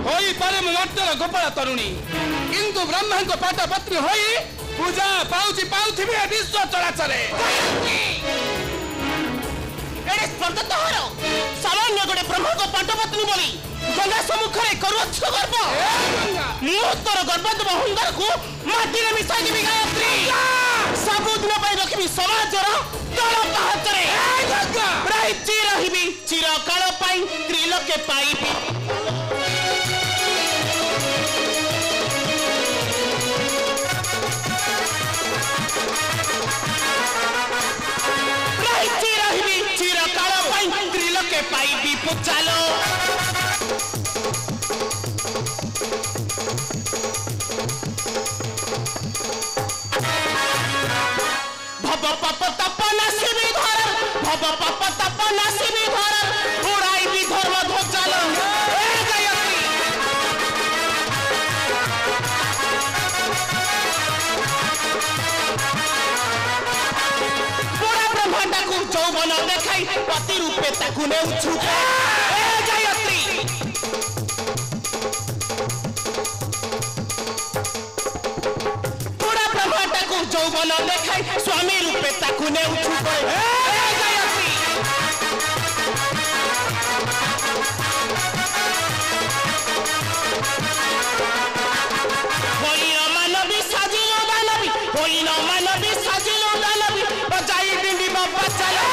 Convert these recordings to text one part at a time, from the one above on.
होई पारे मर्तर गोपाल तरुणी किंतु ब्रह्मा को पाट पत्नी होई पूजा पाउथिबे विश्व चराचरे एडे स्पर्धा तोहर सामान्य गोटे ब्रह्मा को पाट पत्नी बोली गंगा सम्मुखरे करुछ गर्व मुहूर्तर गर्भदम हुंगार को माटी रे मिसाई देबी गायत्री सबुदिन पई रखिबी समाजर तळ पाहतरे रहिची रहिबी चिरकाल पई त्रिलोके पाइबी रहिची रहिबी चिरकाल पई त्रिलोके पाइबी पुचालो भव पाप तप नासिबी धर भव पाप तप नासिबी धर उड़ाई भी धर्म ध्वजाल ए गायत्री पूरा ब्रह्मांड को यौवन देखाई पति रूपे ताकू नेउछु ए गायत्री যৌবন দেখাই স্বামী রূপে তাকু নেউছু গায়ত্রী হইন মানবী সাজিল দানবী হইন মানবী সাজিল দানবী বজাই দিবি বাবা চলে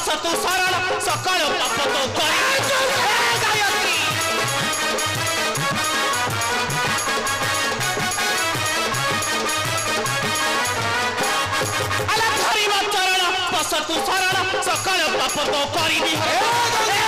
सतु शरण सकल पाप तो गायत्री अला धरी मा चरण पसतु शरण सकल पाप तो करिबी गायत्री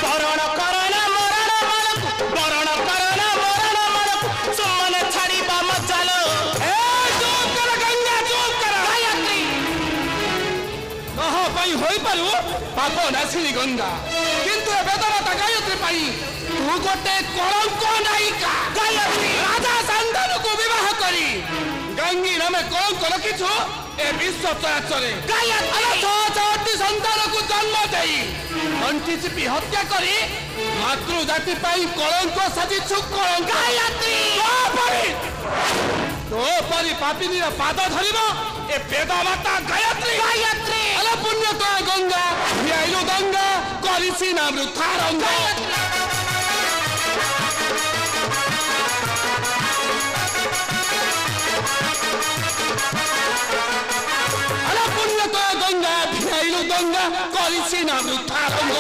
वरण करना मरण मरक वरण करना पाप नासिनी गंगा किंतु वेदवता गायत्री पाई तू गोटे कलंक नायिका गायत्री राजा संतान को विवाह करी गंगी नामे कलंक रखिछु ए विश्व चराचरे गायत्री संतान को जन्म देई अंटी चिपी हत्या करी मातृ जाति पाई कलंक साजिछु कलंक गायत्री तो परी पापिनी पाद धरिबो ए वेदवता गायत्री गायत्री अल पुण्य तो गंगा भियाइलो गंगा करिसी ना वृथा रंग अल पुण्य तो गंगा भियाइलो गंगा करिसी ना वृथा रंग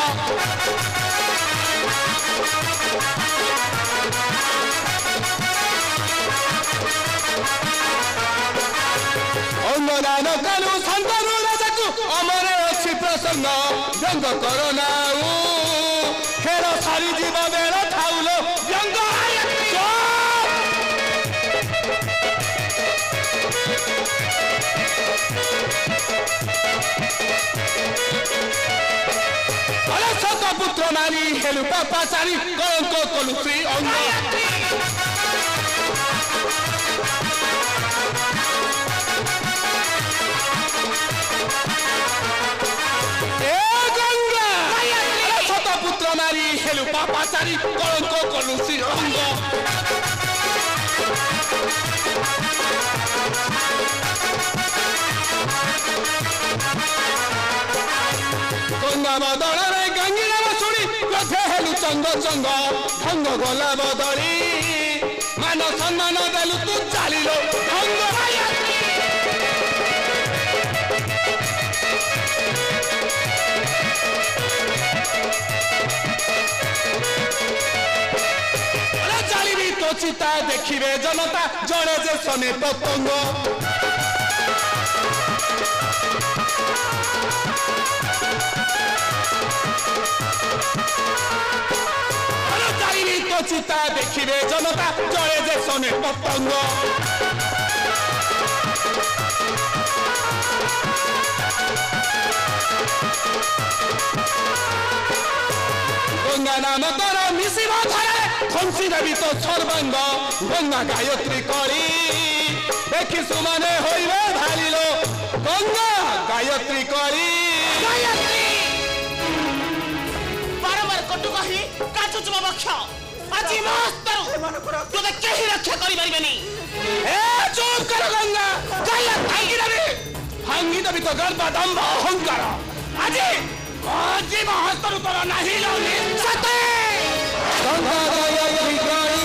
अंगदान कालू संतनु राजाकू अमरे अच्छी प्रसंग व्यंग करो नाऊ खेल सारी जीव बेल थाउलो व्यंग अरे सत पुत्र मारी हेलु पापा सारी कलंक कलु श्री अंग पुत्र मारी हेलु पापाचारी कलंक कलु श्रीरंग गंगा बदल गंगी नाम शुणी कथे हेलु चंग चंग भंग गला बदली मान सम्मान देलु तू चालिलो भंग तो चिता देखिबे जनता जड़े जे सने पतंग तो चिता देखिबे जनता जड़े जे सने पतंग गंगा नाम तोर मिशिबा धरे खंसी देवी तो सर्वांग गंगा गायत्री करी देखी सुमाने होइबे भालिलो गंगा गायत्री करी गायत्री बारंबार कटु कही काचु चुमा बक्ष আজি মাস্টার তোদের কেহি রক্ষা করি পারিবেনি ए चुप कर गंगा गायत्री देवी भांगी देवी तो गर्भ दंभ अहंकार আজি আজি महस्तर तोर नाही लौली सते गंगा गायत्री करी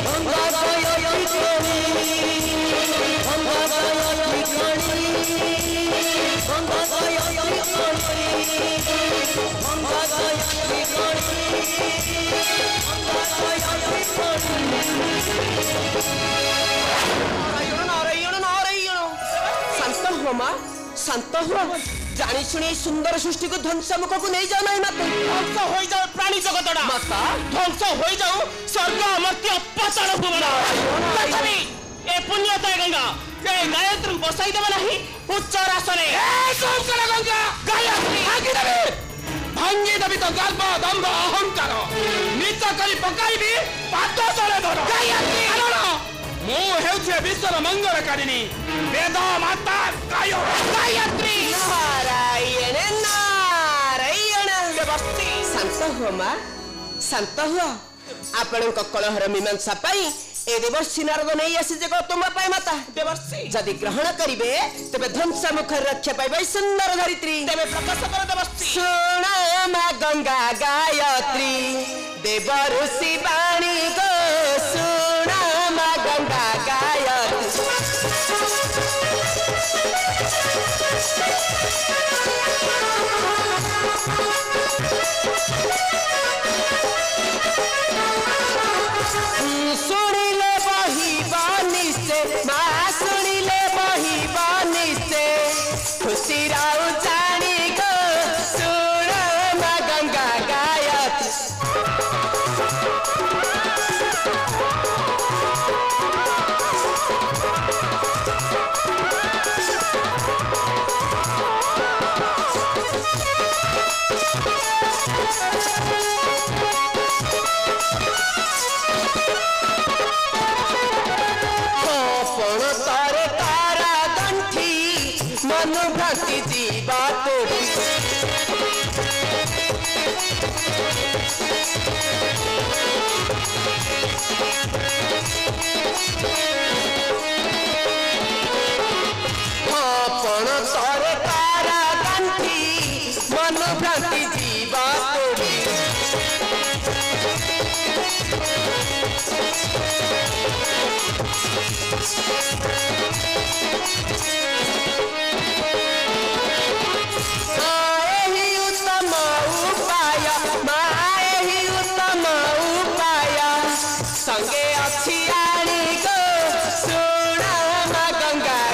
गंगा गायत्री करी गंगा गायत्री करी गंगा गायत्री करी गंगा गायत्री करी शांत हुआ जानी सुनी सुंदर सृष्टि को ध्वंस मुख को नहीं जाना माता ध्वंस हो जाओ प्राणी जगतड़ा माता ध्वंस हो जाओ स्वर्ग अमर्त्य पाताल भुवन तथापि ए पुण्यतय गंगा ए गायत्री बसाई देव नहीं उच्च आसने ए चुप कर गंगा गायत्री भांगी देवी भांगी देवी तो गर्भ दंभ अहंकार नीच करी पकाइबी पाद तले धर गायत्री मु हेउछे विश्वर मंगलकारिणी वेद माता गायत्री नारायण नारायण देवस्ती शांत हुआ मां शांत हुआ आपण कलहर मीमांसा पाई ए देवर्षि नारद नहीं आसी जे तुम पाए माता देवर्षि जदि ग्रहण करिवे तबे ध्वंस मुख रक्षा पाइबे सुंदर धरित्री तबे प्रकाश कर देवर्षि सुना मा गंगा गायत्री देवर्षि वाणी गो सुना मा गंगा गायत्री सुनिले बही बानी से माँ सुनिले बही बानी से खुशी राउ जानी गो सुन माँ गंगा गायत्री भक्ति जीवा तोड़ी आपण तोरे तारा गंठी मन भक्ति जीवा तोड़ी संगे अच्छी आनी गो सुना मा गंगा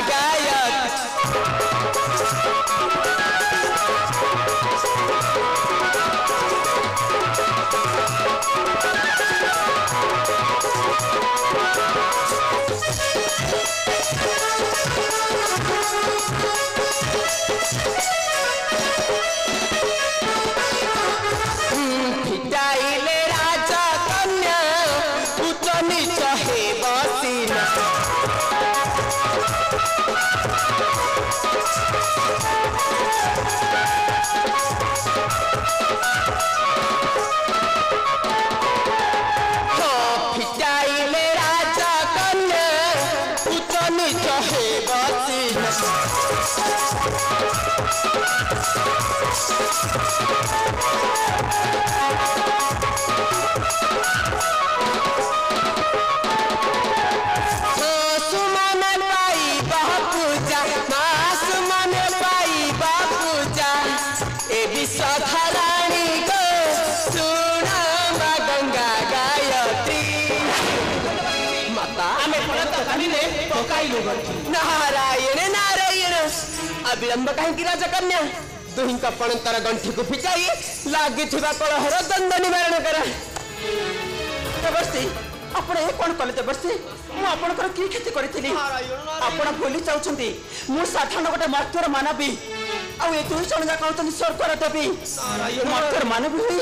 फिटाइले राजा कन्या उच्च नीच हे बसिना फिटाइले राजा कन्या उच्च नीच हे बसिना विश्वधराणी गो सुना मा गंगा गायत्री माता आमे परत कालिले पकाइलो गंठी नारायण नारायण अविलंब काहे राजा कन्या दुहिं का पणंतर गंठी को फिचाई लागिथिबा कलहर दंड निवारण करा देवर्षि आपण ए कोन कले देवर्षि मु आपणकर की खेती करिथिली आपण भूली चाउछंती मु साधारण गोटे मर्त्यर मानवी आ ए दुई जण जा कहउछन स्वर्गर देवी मर्त्यर मानवी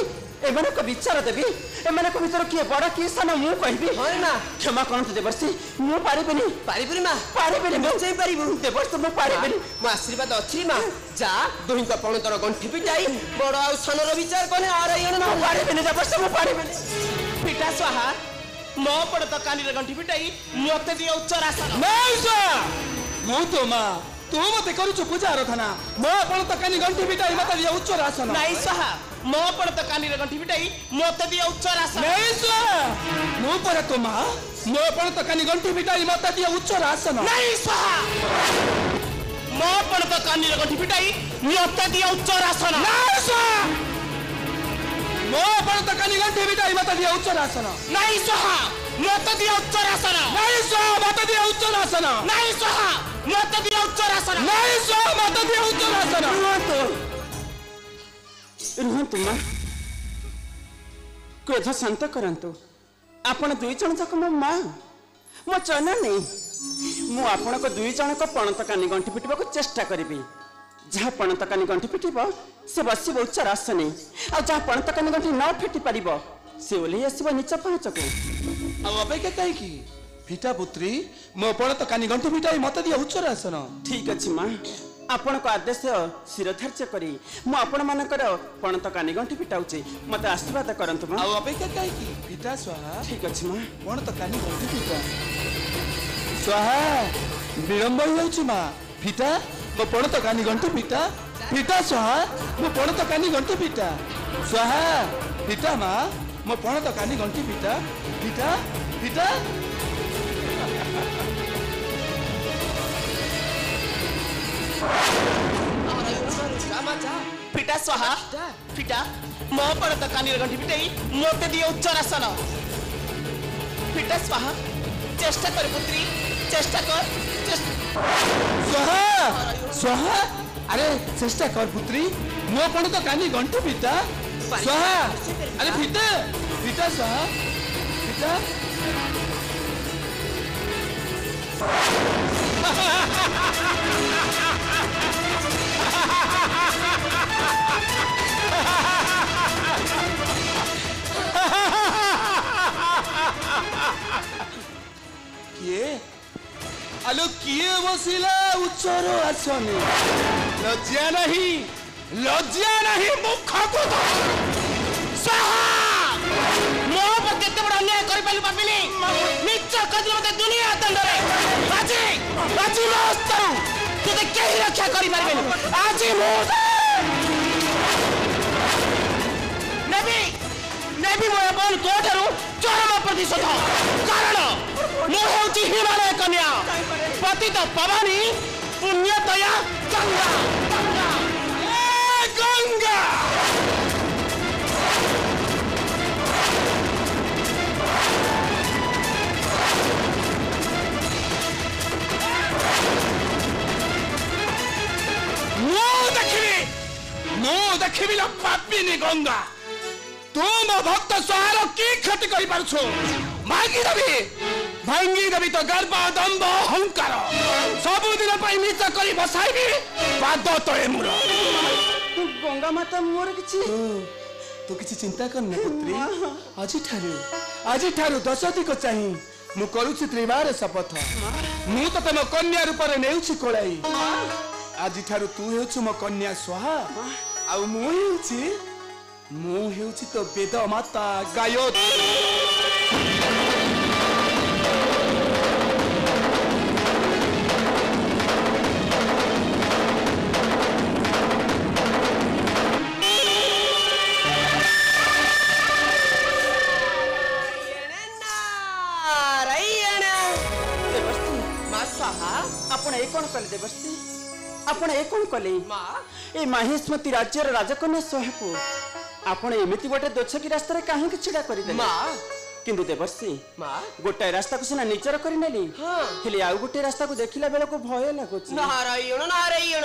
एमने को विचार देवी एमने को भीतर किए बड़ किए सान मु कहबी हां ना क्षमा करंतु देवर्षि मु पारिबिनी पारिबुरी मां पारिबिनी निश्चय पारिबु देवर्षि मु पारिबिनी मो आशीर्वाद अछि मां जा दुहिं का पणतर गंठी पिटाई बड़ आ सानर विचार कने आरायण ना पारिबिनी देवर्षि मु पारिबिनी पिटा स्वाहा मो पड़त कानी रे गंठी पिटाई मते दियो उच्च आसन मौसा मो तो मां तू मते करूछु पूजा आराधना मो पण तो कानी गंठी पिटाई मते दिया उच्च आसन नाई स्वाहा मो पड़त कानी रे गंठी पिटाई मते दियो उच्च आसन नहीं स्वाहा मो पर तो मां मो पण तो कानी गंठी पिटाई मते दिया उच्च आसन नहीं स्वाहा मो पड़त कानी रे गंठी पिटाई मते दियो उच्च आसन नहीं स्वाहा मो पण तो कानी गंठी पिटाई मते दिया उच्च आसन नहीं स्वाहा मते दियो उच्च आसन नहीं स्वाहा मते दिया उच्च आसन नहीं स्वाहा मते दियो उच्च आसन नहीं स्वाहा मते दिया उच्च आसन रुहतु मां क्रोध शांत करंतु आपण दुई जन जाक मो मां मो चना नहीं मु आपण को दुई जन को पणत कानी गंठी पिटिबा को चेष्टा करबी जहाँ पणत कानी गंठी पिटिब से बसिब उच्च आसने आ जहाँ पणत कानी गंठी न फिटी पारिब से ओली आसीब नीच पहुँच को अब अपेक्षा कहीं की फिटा पुत्री मो पण तो कानी गंठी पिटाई मते दिया उच्च आसन ठीक अछि मां आपण को आदेश शिरधार्य करी मु आपण मानकर पणत कानी गंठी पिटाउची मते आशीर्वाद करंतु मां अब अपेक्षा कहीं की फिटा स्वाहा ठीक अछि मां पण तो कानी गंठी पिटा स्वाहा विलंब हो जाउची मां फिटा मो पण तो कानी गंठी पिटा फिटा स्वाहा मो पण तो कानी गंठी पिटा स्वाहा फिटा मां मो पण तो कानी गंठी पिटा फिटा फिटा पिटा स्वाहा पिटा मो पड़त कानी रे गंठी पिटाई मते दियो उच्च आसन पिटा स्वाहा चेष्टा कर पुत्री चेष्टा कर स्वाहा स्वाहा अरे चेष्टा कर पुत्री मो पण तो कानी गंठी पिटा स्वाहा अरे फिटा फिटा स्वाहा फिटा किए आलो किए बसिला उच्चर आसने लज्जा नहीं मुख को मो पर केते बड़ अन्याय करि पालु पाबिनी निच कदिल मते दुनिया दंडरे बाजी बाजी मास्टर तते केही रक्षा करि मारबेनी आजी मो नेबी मो अपन तोठारु चरम प्रतिशोध कारण मो हेउची हिमालय कन्या पतित पवानी पुण्य दया गंगा गंगा ए गंगा मो देखिबी ला पापिनी गंगा तुम भक्त स्वाहार की क्षति करि पारछो भांगी देवी तो गर्व दंभ अहंकार सब दिन पाई नीच करी बसाइबी पाद तळे मुर गंगा माता मोर किछि तू किछि चिंता करना पुत्री आजि ठारू दशदी को चाहि मु करूछि त्रिवार शपथ मु तो तम कन्या रूप रे नेउछि कोलाई आजि ठारू तू हेउछु मो कन्या स्वाहा आ मु हेउछि तो वेद माता गायत्री आपण ए कोन कले देवर्षि आपण ए कोन कले ए माहेश्वती राज्यर राजकन्या सोहेपु आपण एमिति गोटे दोछकी रास्ता रे काहे कि छिडा करि देले किंतु देवर्षि गोटे रास्ता को सिना निचर करि नेली हेले आ गोटे रास्ता को देखिला बेला को भय लागुछि नारायण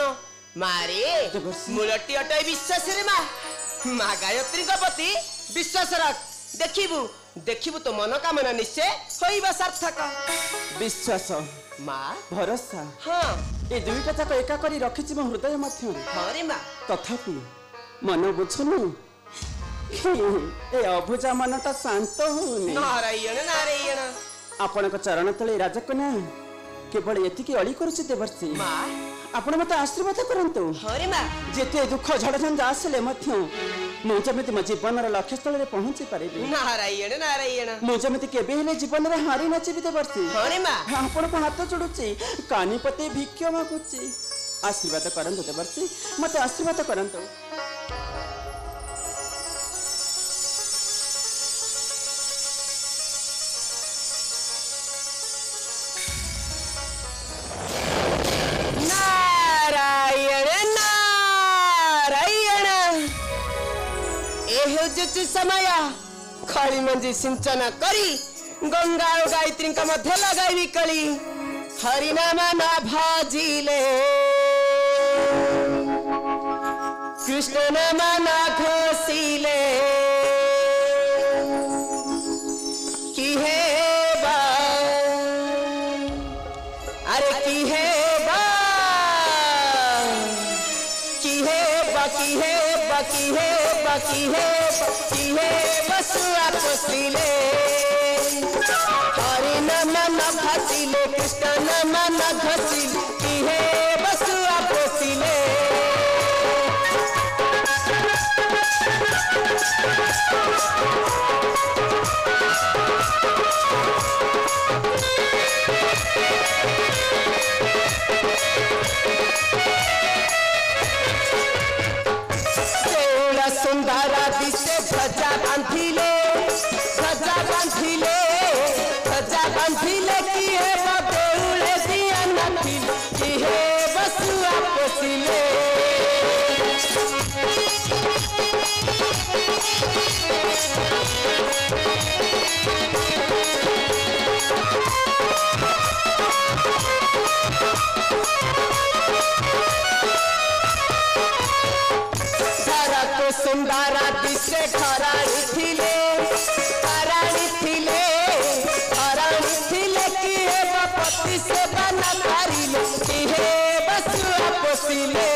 मारे मुलटी अटै विश्वास रे मां गायत्री का पति विश्वास रख देखिबु तो मनोकामना निश्चय होइबा सार्थक विश्वास मां भरोसा हां ए दुईटा तक एका करी रखिछि मो हृदय मध्य हां रे मां तथापि मन बुझुनी ए अभुजा मनटा शांत होनी नारायण नारायण आपणक चरण तले राजकन्या केवल एतिकी अली करूची देवर्षि माँ आपण मत आशीर्वाद करंतु हरे माँ जेते दुख झड़झंझ आसले मध्य मु जमिति मो जीवन लक्ष्य स्थल रे पहुंची परिबी नारायण नारायण मु जमिति केबे हेले जीवन रे हारि नचिबि देवर्षि हरे माँ आपण को हाथ जोडुची कानीपते भिक्ष मागुची आशीर्वाद करंतु देवर्षि मते आशीर्वाद करंतु समय खड़ी मंजी सिंचन करी गंगा और गायत्री का मध्य लगाई कली हरिनाम न भाजिले कृष्ण नाम न घोषिले की है बा अरे की है बा की है बा की है बा की है बा की है बस आपसिले हरि नाम न भासिले कृष्ण नाम न घसिले की है बस आपसिले सुंदर दिशे ध्वजा बांधिले की है बबेउले दिया नथिले की है बसुआ पोसिले सुंदर दिशे घराणी थिले की हे पति से बना पारिले की हे बसुआ पोसिले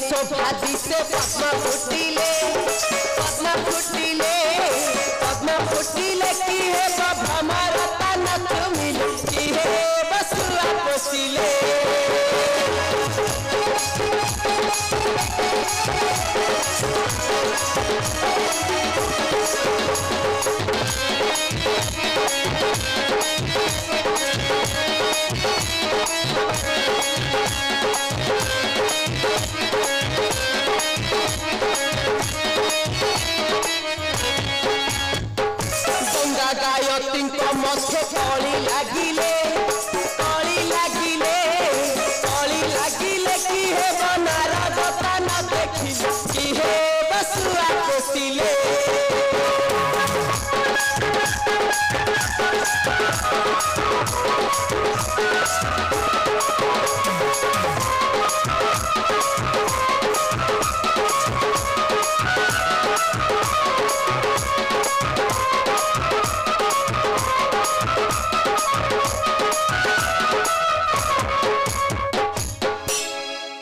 शोभादी से पद्म फुटिले की है भ्रमरता नथ मिले की है बसुआ पोसिले मथे कली लागिले की हे बनार गता न देखिले की हे बसुआ पोसिले